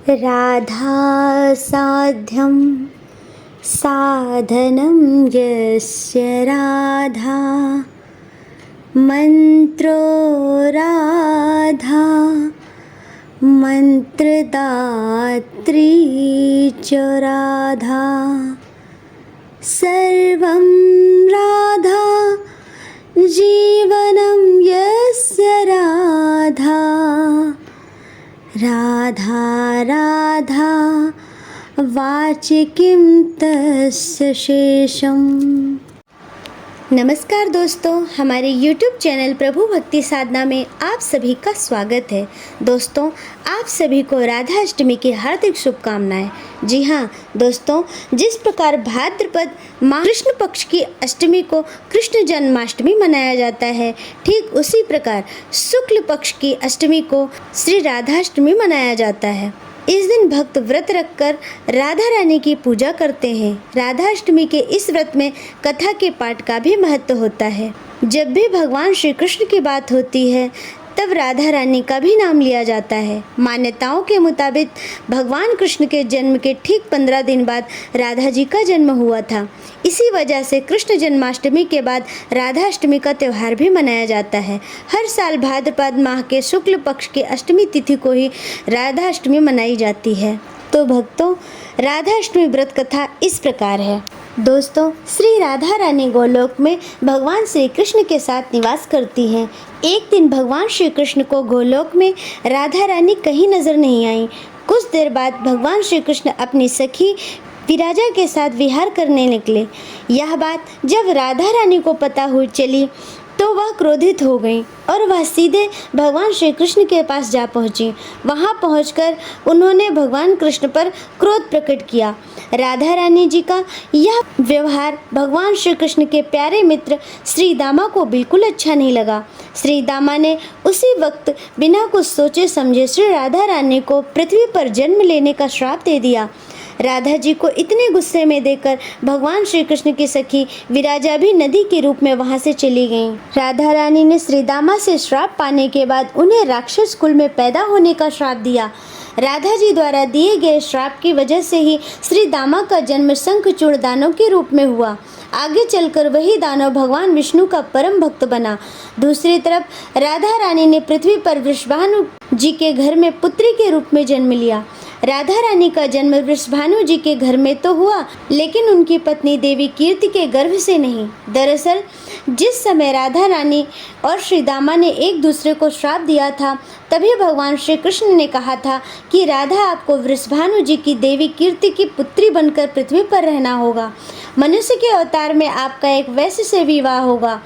राधा साध्यं साधनं यस्य राधा मंत्रो राधा मंत्रदात्री च राधा सर्वं राधा जीवनं यस्य राधा राधा राधा वाचि किं तस्य शेषम्। नमस्कार दोस्तों, हमारे YouTube चैनल प्रभु भक्ति साधना में आप सभी का स्वागत है। दोस्तों, आप सभी को राधा अष्टमी की हार्दिक शुभकामनाएं। जी हाँ दोस्तों, जिस प्रकार भाद्रपद माह कृष्ण पक्ष की अष्टमी को कृष्ण जन्माष्टमी मनाया जाता है, ठीक उसी प्रकार शुक्ल पक्ष की अष्टमी को श्री राधाष्टमी मनाया जाता है। इस दिन भक्त व्रत रखकर राधा रानी की पूजा करते हैं। राधाष्टमी के इस व्रत में कथा के पाठ का भी महत्व होता है। जब भी भगवान श्री कृष्ण की बात होती है तब राधा रानी का भी नाम लिया जाता है। मान्यताओं के मुताबिक भगवान कृष्ण के जन्म के ठीक 15 दिन बाद राधा जी का जन्म हुआ था। इसी वजह से कृष्ण जन्माष्टमी के बाद राधाष्टमी का त्यौहार भी मनाया जाता है। हर साल भाद्रपद माह के शुक्ल पक्ष की अष्टमी तिथि को ही राधाष्टमी मनाई जाती है। तो भक्तों, राधाष्टमी व्रत कथा इस प्रकार है। दोस्तों, श्री राधा रानी गोलोक में भगवान श्री कृष्ण के साथ निवास करती हैं। एक दिन भगवान श्री कृष्ण को गोलोक में राधा रानी कहीं नजर नहीं आई। कुछ देर बाद भगवान श्री कृष्ण अपनी सखी विराजा के साथ विहार करने निकले। यह बात जब राधा रानी को पता हुई चली तो वह क्रोधित हो गई और वह सीधे भगवान श्री कृष्ण के पास जा पहुंची। वहां पहुंचकर उन्होंने भगवान कृष्ण पर क्रोध प्रकट किया। राधा रानी जी का यह व्यवहार भगवान श्री कृष्ण के प्यारे मित्र श्री दामा को बिल्कुल अच्छा नहीं लगा। श्री दामा ने उसी वक्त बिना कुछ सोचे समझे श्री राधा रानी को पृथ्वी पर जन्म लेने का श्राप दे दिया। राधा जी को इतने गुस्से में देखकर भगवान श्री कृष्ण की सखी विराजा भी नदी के रूप में वहां से चली गईं। राधा रानी ने श्री दामा से श्राप पाने के बाद उन्हें राक्षस कुल में पैदा होने का श्राप दिया। राधा जी द्वारा दिए गए श्राप की वजह से ही श्री दामा का जन्म शंखचूड़ दानव के रूप में हुआ। आगे चलकर वही दानव भगवान विष्णु का परम भक्त बना। दूसरी तरफ राधा रानी ने पृथ्वी पर वृषभानु जी के घर में पुत्री के रूप में जन्म लिया। राधा रानी का जन्म वृषभानु जी के घर में तो हुआ, लेकिन उनकी पत्नी देवी कीर्ति के गर्भ से नहीं। दरअसल जिस समय राधा रानी और श्री दामा ने एक दूसरे को श्राप दिया था, तभी भगवान श्री कृष्ण ने कहा था कि राधा आपको वृषभानु जी की देवी कीर्ति की पुत्री बनकर पृथ्वी पर रहना होगा। मनुष्य के अवतार में आपका एक वैश्य से विवाह होगा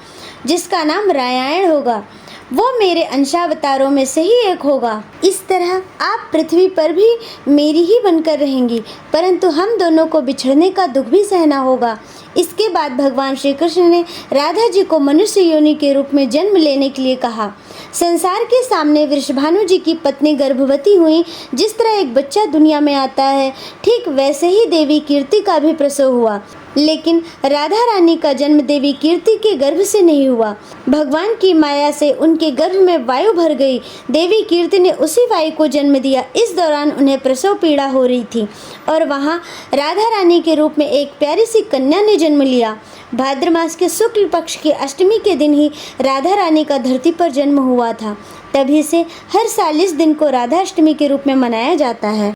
जिसका नाम रायायण होगा। वो मेरे अंशावतारों में से ही एक होगा। इस तरह आप पृथ्वी पर भी मेरी ही बनकर रहेंगी, परंतु हम दोनों को बिछड़ने का दुख भी सहना होगा। इसके बाद भगवान श्री कृष्ण ने राधा जी को मनुष्य योनि के रूप में जन्म लेने के लिए कहा। संसार के सामने वृषभानु जी की पत्नी गर्भवती हुई। जिस तरह एक बच्चा दुनिया में आता है, ठीक वैसे ही देवी कीर्ति का भी प्रसव हुआ। लेकिन राधा रानी का जन्म देवी कीर्ति के गर्भ से नहीं हुआ। भगवान की माया से उनके गर्भ में वायु भर गई। देवी कीर्ति ने उसी वायु को जन्म दिया। इस दौरान उन्हें प्रसव पीड़ा हो रही थी और वहाँ राधा रानी के रूप में एक प्यारी सी कन्या ने जन्म लिया। भाद्र मास के शुक्ल पक्ष की अष्टमी के दिन ही राधा रानी का धरती पर जन्म हुआ था। तभी से हर साल इस दिन को राधाष्टमी के रूप में मनाया जाता है।